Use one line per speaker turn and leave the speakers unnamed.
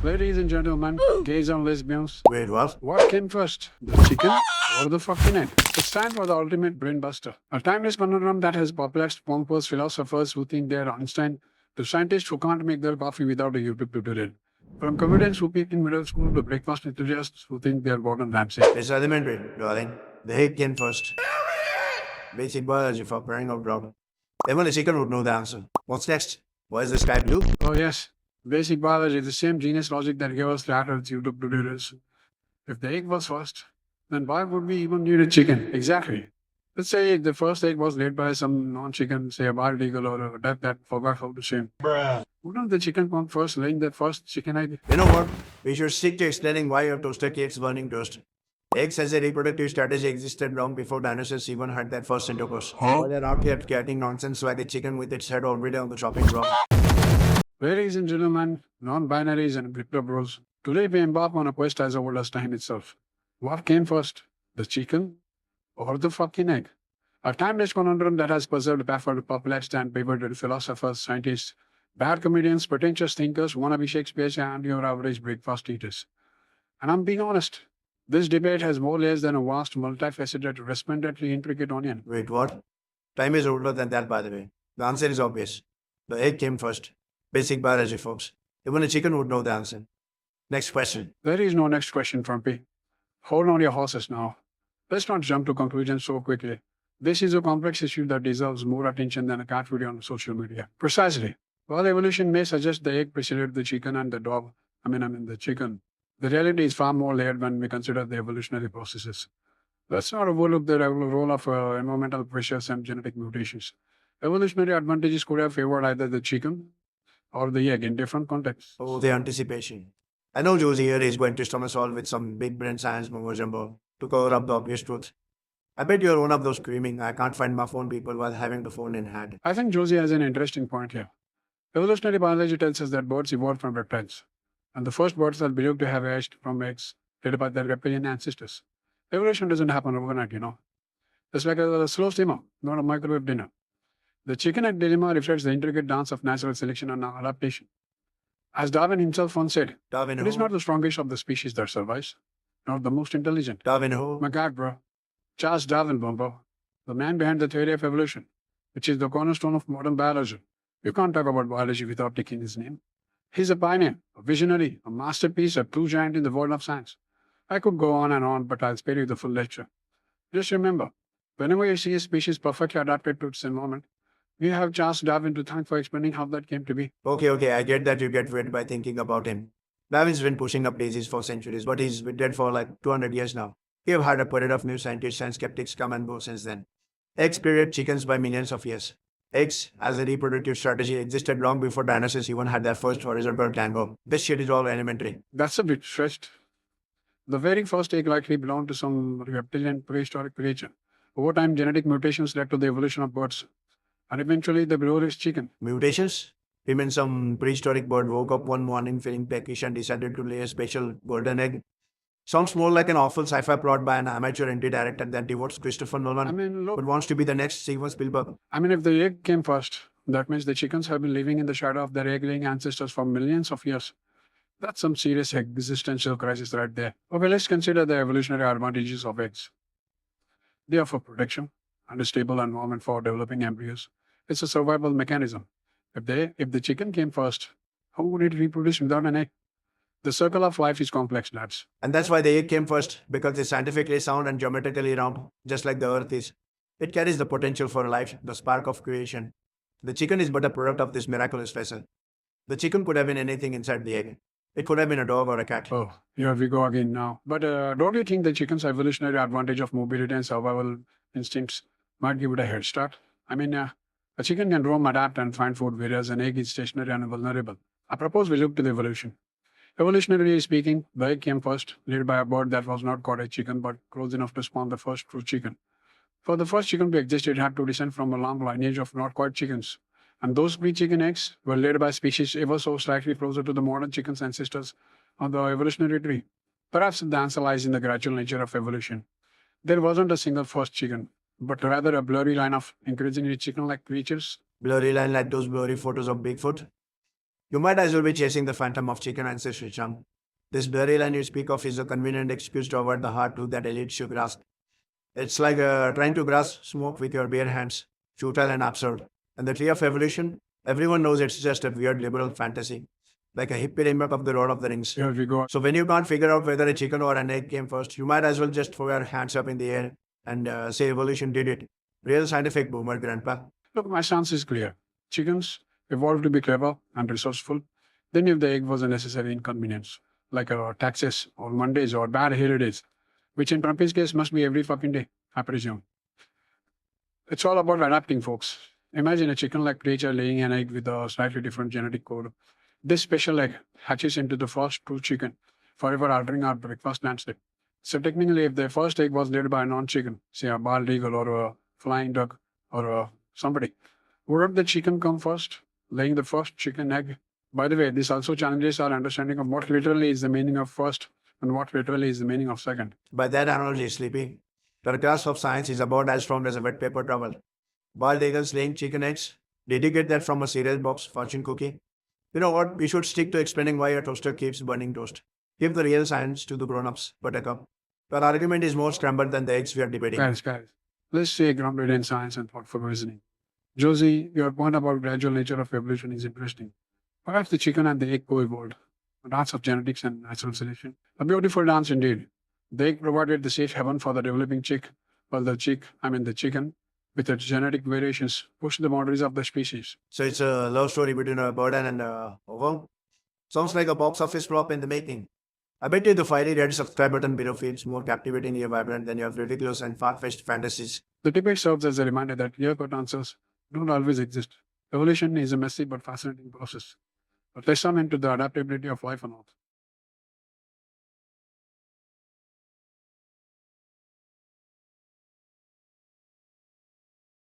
Ladies and gentlemen, gays and lesbians,
Wait, what?
what came first, the chicken or the fucking egg? It's time for the ultimate brain buster. A timeless conundrum that has perplexed pompous philosophers who think they're Einstein to scientists who can't make their coffee without a YouTube tutorial. From comedians who peak in middle school to breakfast enthusiasts who think they're Gordon Ramsay.
It's elementary, darling. The egg came first. Basic biology for crying out loud. Even a chicken would know the answer. What's next? Why is the sky blue?
Oh yes, basic biology, the same genius logic that gave us Rattlers YouTube tutorials. If the egg was first, then why would we even need a chicken? Exactly. Let's say the first egg was laid by some non-chicken, say a bald eagle or a duck that forgot how to swim. Wouldn't the chicken come first, laying the first chicken egg?
You know what? We should stick to explaining why your toaster keeps burning toast. Eggs as a reproductive strategy existed long before dinosaurs even had their first intercourse. While they're out here getting nonsense like a chicken with its head already on the chopping block.
Ladies and gentlemen, non-binaries and crypto bros, today we embark on a quest as old as time itself. What came first, the chicken or the fucking egg? A timeless conundrum that has preserved, baffled, perplexed, and bewildered philosophers, scientists, bad comedians, pretentious thinkers, wannabe Shakespeare's, and your average breakfast eaters. And I'm being honest, this debate has more layers than a vast, multifaceted, resplendently intricate onion.
Wait, what? Time is older than that, by the way. The answer is obvious. The egg came first. Basic biology, folks. Even a chicken would know the answer. Next question.
There is no next question, Trumpy. Hold on your horses now. Let's not jump to conclusions so quickly. This is a complex issue that deserves more attention than a cat video on social media. Precisely. While evolution may suggest the egg preceded the chicken and the dog, the chicken, the reality is far more layered when we consider the evolutionary processes. Let's not overlook the role of environmental pressures and genetic mutations. Evolutionary advantages could have favored either the chicken or the egg in different contexts.
Oh, the anticipation. I know Josie here is going to somersault with some big brain science mumbo jumbo to cover up the obvious truth. I bet you're one of those screaming, I can't find my phone people while having the phone in hand.
I think Josie has an interesting point here. Evolutionary biology tells us that birds evolved from reptiles, and the first birds are believed to have hatched from eggs laid by their reptilian ancestors. Evolution doesn't happen overnight, you know. It's like a slow steamer, not a microwave dinner. The chicken egg dilemma reflects the intricate dance of natural selection and adaptation. As Darwin himself once said,
Darwin
it is
who?
not the strongest of the species that survives, nor the most intelligent.
Darwin who?
My God, bro. Charles Darwin, Bombo, the man behind the theory of evolution, which is the cornerstone of modern biology. You can't talk about biology without taking his name. He's a pioneer, a visionary, a masterpiece, a true giant in the world of science. I could go on and on, but I'll spare you the full lecture. Just remember, whenever you see a species perfectly adapted to its environment, we have Charles Darwin to thank for explaining how that came to be.
Okay, I get that you get wet by thinking about him. Darwin's been pushing up daisies for centuries, but he's been dead for like 200 years now. We have had a parade of new scientists and skeptics come and go since then. Eggs period chickens by millions of years. Eggs, as a reproductive strategy, existed long before dinosaurs even had their first horizontal tango. This shit is all elementary.
That's a bit stretched. The very first egg likely belonged to some reptilian prehistoric creature. Over time, genetic mutations led to the evolution of birds, and eventually the glorious chicken.
Mutations? You mean some prehistoric bird woke up one morning feeling peckish and decided to lay a special golden egg? Sounds more like an awful sci-fi plot by an amateur indie director that devotes Christopher Nolan,
Look,
but wants to be the next Steven Spielberg.
if the egg came first, that means the chickens have been living in the shadow of their egg-laying ancestors for millions of years. That's some serious existential crisis right there. Okay, let's consider the evolutionary advantages of eggs. They offer protection and a stable environment for developing embryos. It's a survival mechanism. If the chicken came first, how would it reproduce without an egg? The circle of life is complex, lads.
And that's why the egg came first, because it's scientifically sound and geometrically round, just like the Earth is. It carries the potential for life, the spark of creation. The chicken is but a product of this miraculous vessel. The chicken could have been anything inside the egg. It could have been a dog or a cat.
Oh, here we go again now. But don't you think the chicken's evolutionary advantage of mobility and survival instincts might give it a head start? A chicken can roam, adapt, and find food, whereas an egg is stationary and vulnerable. I propose we look to the evolution. Evolutionarily speaking, the egg came first, laid by a bird that was not called a chicken but close enough to spawn the first true chicken. For the first chicken to exist, it had to descend from a long lineage of not quite chickens. And those pre-chicken eggs were laid by species ever so slightly closer to the modern chicken's ancestors on the evolutionary tree. Perhaps the answer lies in the gradual nature of evolution. There wasn't a single first chicken, but rather a blurry line of increasingly chicken-like creatures.
Blurry line like those blurry photos of Bigfoot. You might as well be chasing the phantom of chicken ancestry, chum. This blurry line you speak of is a convenient excuse to avoid the hard truth that elites you grasp. It's like trying to grasp smoke with your bare hands, futile and absurd. And the tree of evolution, everyone knows it's just a weird liberal fantasy, like a hippie remake of the Lord of the Rings.
Here we go.
So when you can't figure out whether a chicken or an egg came first, you might as well just throw your hands up in the air and say evolution did it. Real scientific boomer, grandpa.
Look, my stance is clear. Chickens evolved to be clever and resourceful. Then, if the egg was a necessary inconvenience, like taxes or Mondays or bad hair days, which in Trumpy's case must be every fucking day, I presume. It's all about adapting, folks. Imagine a chicken-like creature laying an egg with a slightly different genetic code. This special egg hatches into the first true chicken, forever altering our breakfast landscape. So technically, if the first egg was laid by a non-chicken, say a bald eagle or a flying duck or somebody, wouldn't the chicken come first, laying the first chicken egg? By the way, this also challenges our understanding of what literally is the meaning of first and what literally is the meaning of second.
By that analogy, Sleepy, the class of science is about as strong as a wet paper towel. Bald eagles laying chicken eggs, did you get that from a cereal box fortune cookie? You know what? We should stick to explaining why a toaster keeps burning toast. Give the real science to the grown-ups, Buttercup. Your argument is more scrambled than the eggs we are debating.
Guys, let's stay grounded in science and thoughtful reasoning. Josie, your point about gradual nature of evolution is interesting. Perhaps the chicken and the egg co-evolved. A dance of genetics and natural selection. A beautiful dance indeed. The egg provided the safe haven for the developing chick, while the chicken, with its genetic variations, pushed the boundaries of the species.
So it's a love story between a bird and an oval. Sounds like a box office flop in the making. I bet you the fiery red subscribe button below feels more captivatingly vibrant than your ridiculous and far-fetched fantasies.
The debate serves as a reminder that clear-cut answers don't always exist. Evolution is a messy but fascinating process, a testament to the adaptability of life on Earth.